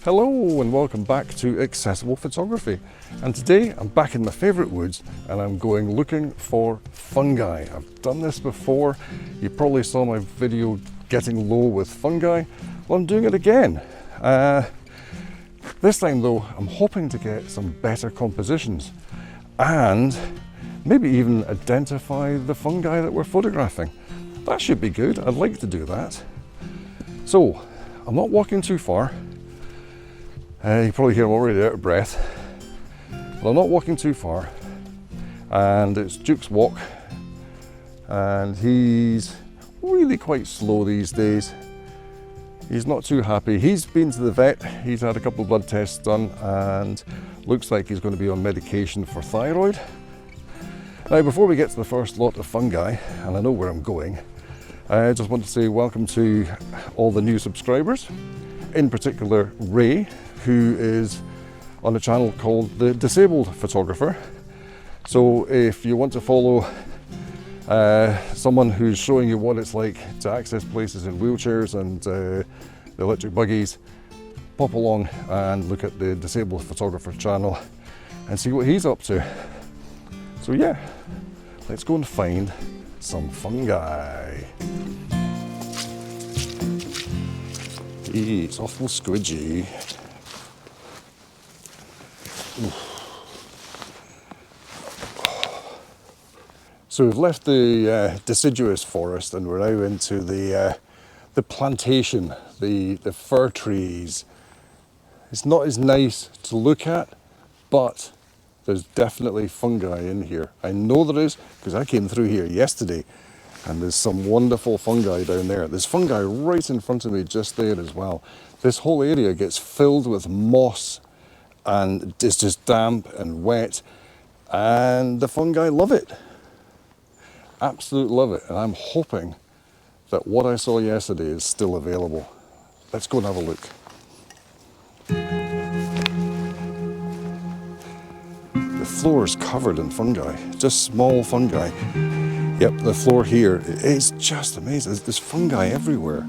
Hello and welcome back to Accessible Photography, and today I'm back in my favourite woods and I'm going looking for fungi. I've done this before, you probably saw my video getting low with fungi. Well, I'm doing it again. This time though, I'm hoping to get some better compositions and maybe even identify the fungi that we're photographing. That should be good, I'd like to do that. So, I'm not walking too far. You probably hear I'm already out of breath. But I'm not walking too far. And it's Duke's walk. And he's really quite slow these days. He's not too happy. He's been to the vet, he's had a couple of blood tests done, and looks like he's going to be on medication for thyroid. Now, before we get to the first lot of fungi, and I know where I'm going, I just want to say welcome to all the new subscribers, in particular Ray, who is on a channel called The Disabled Photographer. So if you want to follow someone who's showing you what it's like to access places in wheelchairs and the electric buggies, pop along and look at the Disabled Photographer channel and see what he's up to. So yeah, let's go and find some fungi. It's awful squidgy. So we've left the deciduous forest and we're now into the plantation, the fir trees. It's not as nice to look at, but there's definitely fungi in here. I know there is because I came through here yesterday and there's some wonderful fungi down there. There's fungi right in front of me just there as well. This whole area gets filled with moss and it's just damp and wet, and the fungi love it. Absolutely love it, and I'm hoping that what I saw yesterday is still available. Let's go and have a look. The floor is covered in fungi, just small fungi. Yep, the floor here is just amazing. There's fungi everywhere.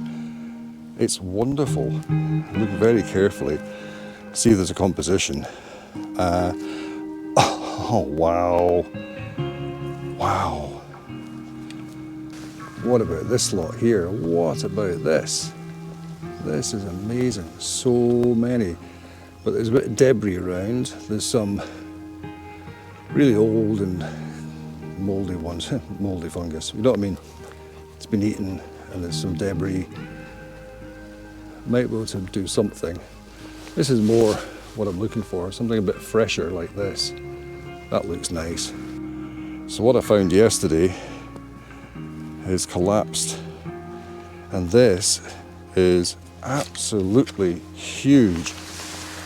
It's wonderful. Look very carefully. See, there's a composition. Oh, wow. Wow. What about this lot here? What about this? This is amazing. So many. But there's a bit of debris around. There's some really old and mouldy ones. Mouldy fungus. You know what I mean? It's been eaten and there's some debris. Might be able to do something. This is more what I'm looking for, something a bit fresher like this. That looks nice. So what I found yesterday is collapsed, and this is absolutely huge.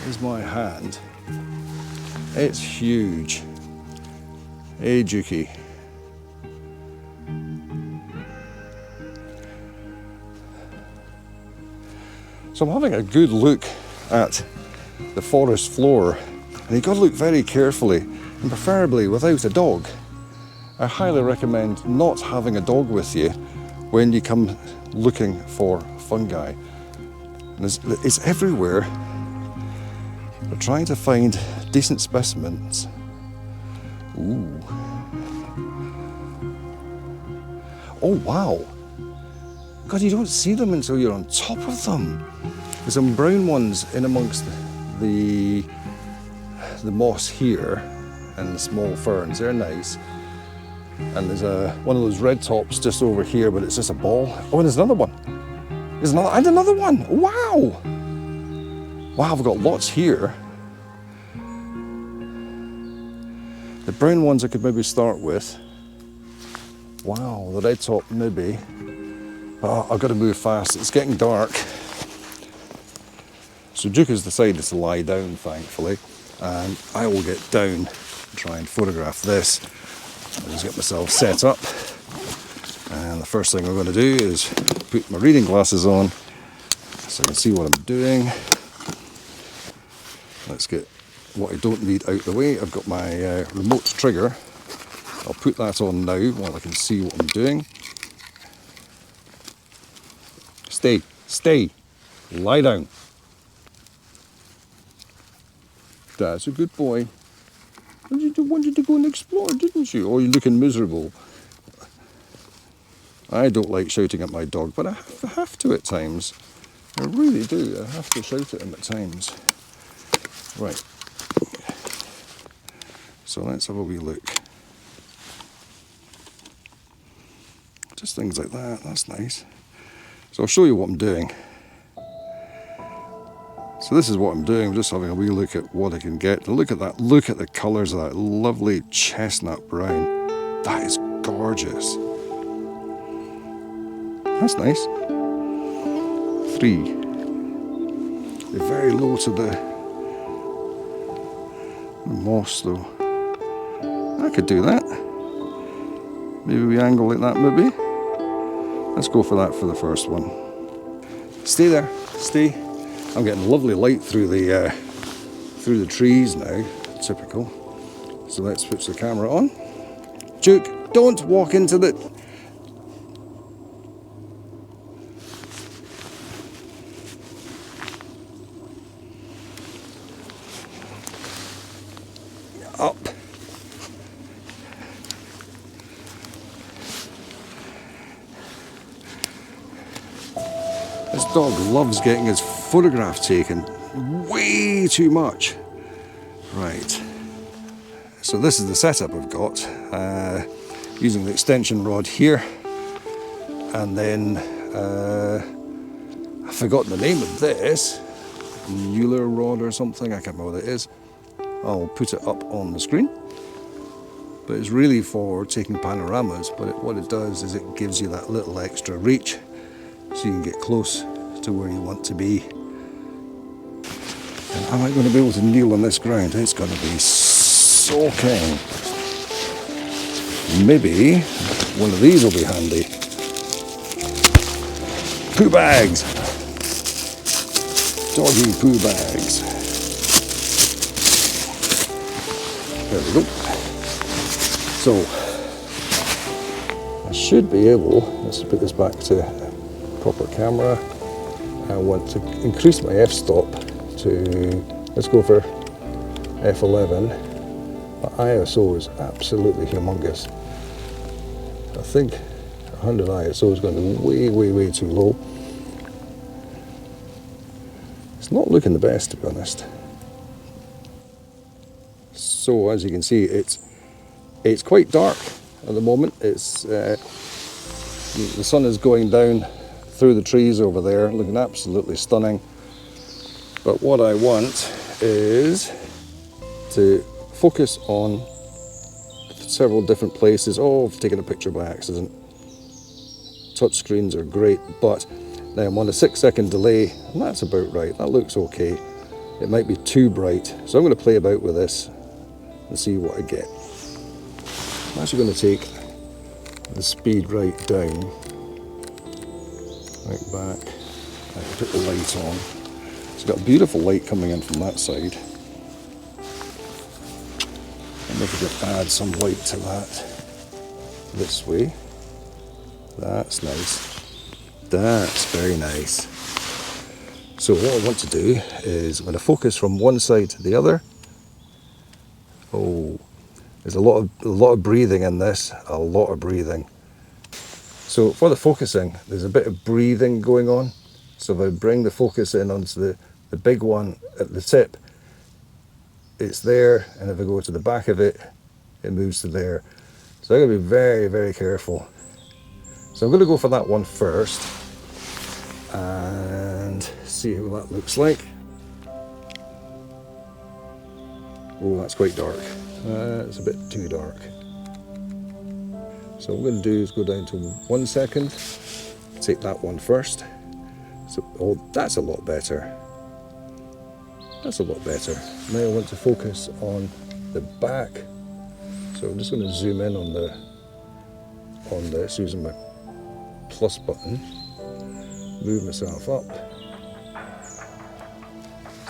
Here's my hand. It's huge. Hey, Dukey. So I'm having a good look at the forest floor, and you've got to look very carefully, and preferably without a dog. I highly recommend not having a dog with you when you come looking for fungi. And it's everywhere. We're trying to find decent specimens. Ooh. Oh wow. God, you don't see them until you're on top of them. There's some brown ones in amongst the moss here and the small ferns. They're nice. And there's one of those red tops just over here, but it's just a ball. Oh, and there's another one. There's another, and another one. Wow. Wow, I've got lots here. The brown ones I could maybe start with. Wow, the red top maybe. Oh, I've got to move fast. It's getting dark. So Duke has decided to lie down, thankfully, and I will get down and try and photograph this. I'll just get myself set up, and the first thing I'm going to do is put my reading glasses on so I can see what I'm doing. Let's get what I don't need out the way. I've got my remote trigger. I'll put that on now while I can see what I'm doing. Stay, lie down. That's a good boy. You wanted to go and explore, didn't you? Oh, you're looking miserable. I don't like shouting at my dog, but I have to at times. I really do. I have to shout at him at times. Right. So let's have a wee look. Just things like that. That's nice. So I'll show you what I'm doing. So this is what I'm doing. I'm just having a wee look at what I can get. Look at that. Look at the colours of that lovely chestnut brown. That is gorgeous. That's nice. 3. They're very low to the moss though. I could do that. Maybe we angle like that maybe. Let's go for that for the first one. Stay there. Stay. I'm getting lovely light through the trees now. Typical. So let's switch the camera on. Duke, don't walk into the... Up. This dog loves getting his photograph taken way too much. Right. So this is the setup I've got. Using the extension rod here. And then I've forgotten the name of this. Euler rod or something. I can't remember what it is. I'll put it up on the screen, but it's really for taking panoramas, but what it does is it gives you that little extra reach so you can get close to where you want to be. And am I going to be able to kneel on this ground? It's going to be soaking. Maybe one of these will be handy. Poo bags! Doggy poo bags. There we go. So, I should be able, let's put this back to proper camera. I want to increase my f-stop to, let's go for f11. My ISO is absolutely humongous. I think 100 ISO is going to be way too low. It's not looking the best, to be honest. So as you can see, it's quite dark at the moment. It's the sun is going down through the trees over there, looking absolutely stunning. But what I want is to focus on several different places. Oh, I've taken a picture by accident. Touch screens are great, but now I'm on a 6-second delay, and that's about right. That looks okay. It might be too bright, so I'm going to play about with this and see what I get. I'm actually going to take the speed right down, right back. I can put the light on. It's got beautiful light coming in from that side. And if we could add some light to that this way. That's nice. That's very nice. So what I want to do is I'm going to focus from one side to the other. Oh, there's a lot of breathing in this, a lot of breathing. So for the focusing, there's a bit of breathing going on. So if I bring the focus in onto the big one at the tip, it's there, and if I go to the back of it, it moves to there. So I'm going to be very careful. So I'm going to go for that one first and see how that looks like. Oh, that's quite dark. It's a bit too dark. So what I'm going to do is go down to 1 second, take that one first. So, oh, that's a lot better. That's a lot better. Now I want to focus on the back. So I'm just going to zoom in on this using my plus button. Move myself up.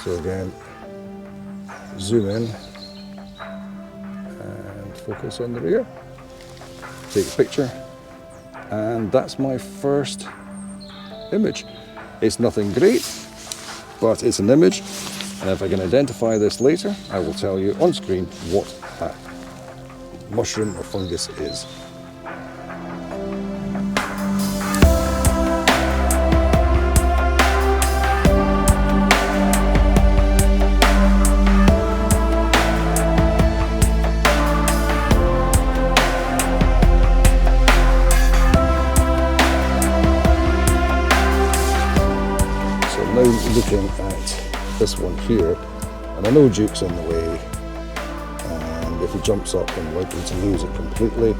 So again, zoom in and focus on the rear. Take a picture, and that's my first image. It's nothing great, but it's an image. And if I can identify this later, I will tell you on screen what that mushroom or fungus is. Now looking at this one here, and I know Duke's in the way, and if he jumps up I'm likely to lose it completely.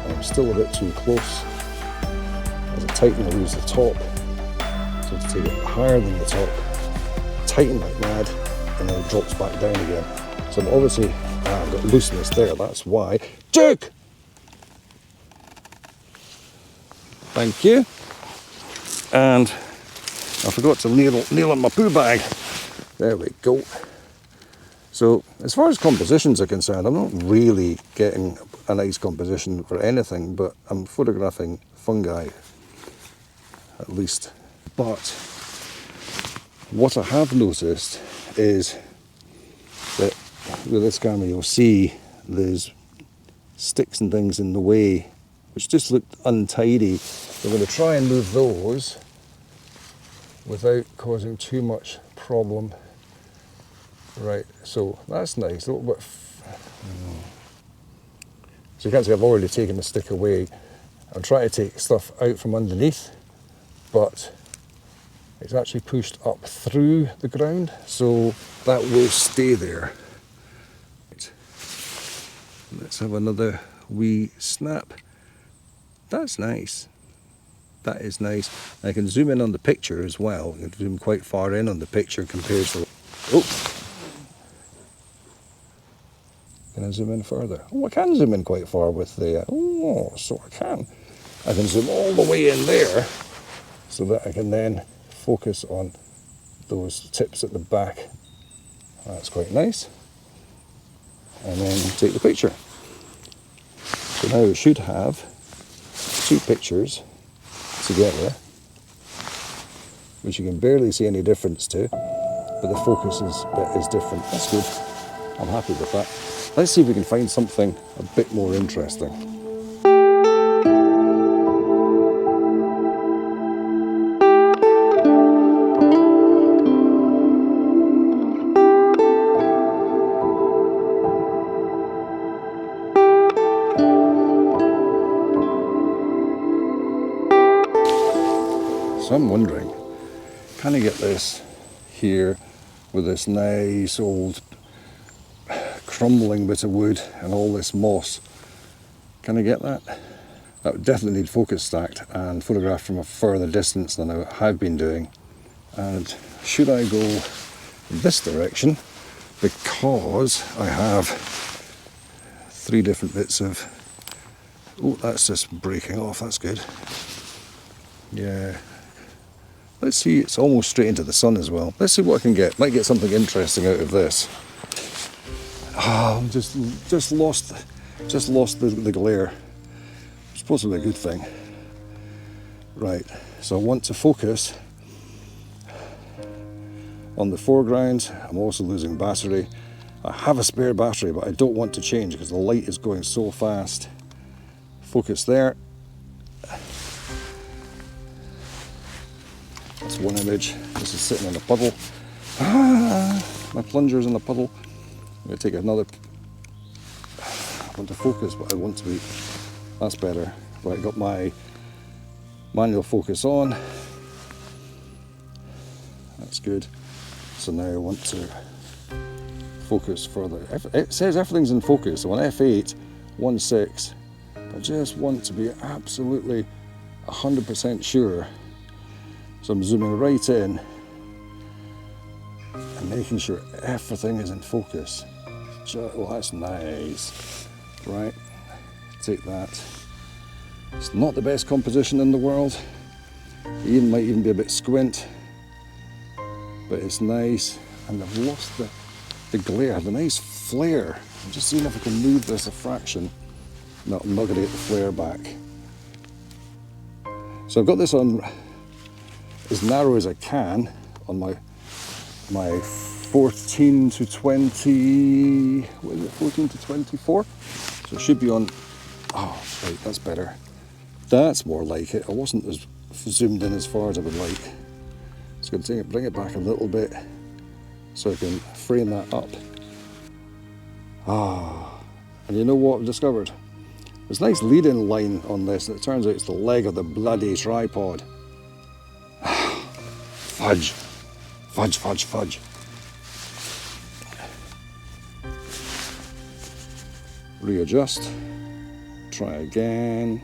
I'm still a bit too close. As I tighten I lose the top, so to take it higher than the top, tighten like mad, and then it drops back down again. So I'm obviously, I've got looseness there, that's why. Duke! Thank you. And I forgot to kneel on my poo bag. There we go. So as far as compositions are concerned, I'm not really getting a nice composition for anything, but I'm photographing fungi at least. But what I have noticed is that with this camera you'll see there's sticks and things in the way which just looked untidy. I'm going to try and move those without causing too much problem. Right, so that's nice. A little bit. So you can see I've already taken the stick away. I'm trying to take stuff out from underneath, but it's actually pushed up through the ground, so that will stay there. Right. Let's have another wee snap. That's nice. That is nice. I can zoom in on the picture as well. I can zoom quite far in on the picture compared to... Oh! Can I zoom in further? Oh, I can zoom in quite far with the... Oh, so I can. I can zoom all the way in there so that I can then focus on those tips at the back. That's quite nice. And then take the picture. So now we should have two pictures together, which you can barely see any difference to, but the focus is different. That's good. I'm happy with that. Let's see if we can find something a bit more interesting. So I'm wondering, can I get this here with this nice old crumbling bit of wood and all this moss? Can I get that? That would definitely need focus stacked and photographed from a further distance than I have been doing. And should I go in this direction, because I have three different bits of... Oh, that's just breaking off, that's good. Yeah. Let's see, it's almost straight into the sun as well. Let's see what I can get. Might get something interesting out of this. Oh, I'm just lost the glare. It's supposed to be a good thing. Right, so I want to focus on the foreground. I'm also losing battery. I have a spare battery, but I don't want to change because the light is going so fast. Focus there. That's one image. This is sitting in a puddle. My plunger's in a puddle. I'm going to take another. I want to focus, but I want to be... That's better. Right, got my manual focus on. That's good. So now I want to focus further. It says everything's in focus, so on F8, 1.6. I just want to be absolutely 100% sure. So I'm zooming right in and making sure everything is in focus. Oh, that's nice. Right, take that. It's not the best composition in the world. It might even be a bit squint, but it's nice. And I've lost the glare, the nice flare. I'm just seeing if I can move this a fraction. No, I'm not going to get the flare back. So I've got this on as narrow as I can on my my 14 to 20, what is it, 14 to 24? So it should be on, oh, right, that's better. That's more like it. I wasn't as zoomed in as far as I would like. Just going to bring it back a little bit so I can frame that up. And you know what I've discovered? There's a nice lead-in line on this, and it turns out it's the leg of the bloody tripod. Fudge. Fudge, fudge, fudge. Readjust. Try again.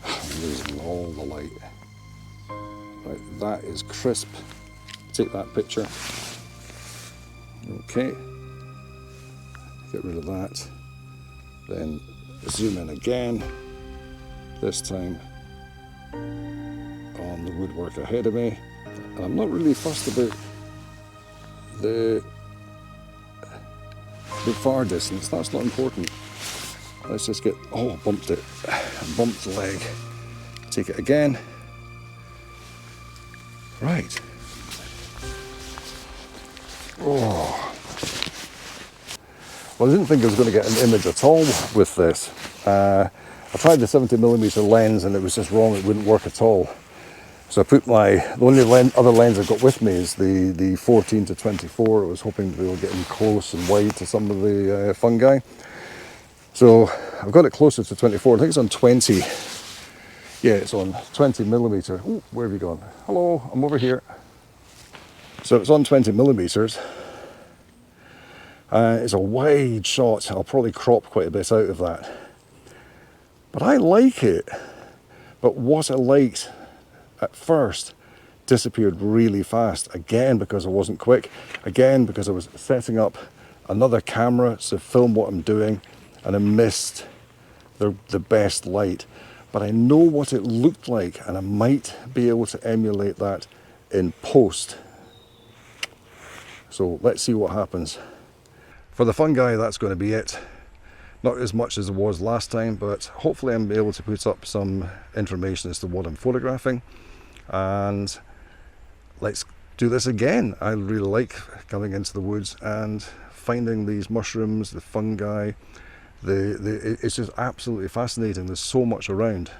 I'm losing all the light. Right, that is crisp. Take that picture. Okay. Get rid of that. Then zoom in again. This time on the woodwork ahead of me. And I'm not really fussed about the far distance, that's not important. Let's just get, oh, bumped it, bumped the leg. Take it again. Right. Oh. Well, I didn't think I was going to get an image at all with this. I tried the 70mm lens and it was just wrong, it wouldn't work at all. So I put the only other lens I've got with me is the 14 to 24. I was hoping to be able to get in close and wide to some of the fungi. So I've got it closer to 24. I think it's on 20. Yeah, it's on 20mm. Ooh, where have you gone? Hello, I'm over here. So it's on 20mm. It's a wide shot. I'll probably crop quite a bit out of that. But I like it. But what I liked at first disappeared really fast, again because I wasn't quick, again because I was setting up another camera to film what I'm doing and I missed the best light. But I know what it looked like and I might be able to emulate that in post. So let's see what happens. For the fungi, that's going to be it. Not as much as it was last time, but hopefully I'm able to put up some information as to what I'm photographing. And let's do this again. I really like coming into the woods and finding these mushrooms, the fungi. It's just absolutely fascinating. There's so much around.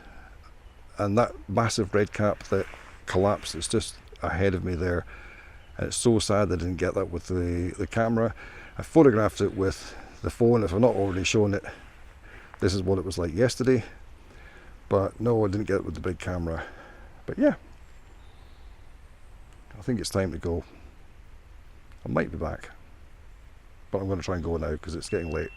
And that massive red cap that collapsed is just ahead of me there. And it's so sad that I didn't get that with the camera. I photographed it with the phone. If I've not already shown it, this is what it was like yesterday. But no, I didn't get it with the big camera. But yeah, I think it's time to go. I might be back, but I'm going to try and go now because it's getting late.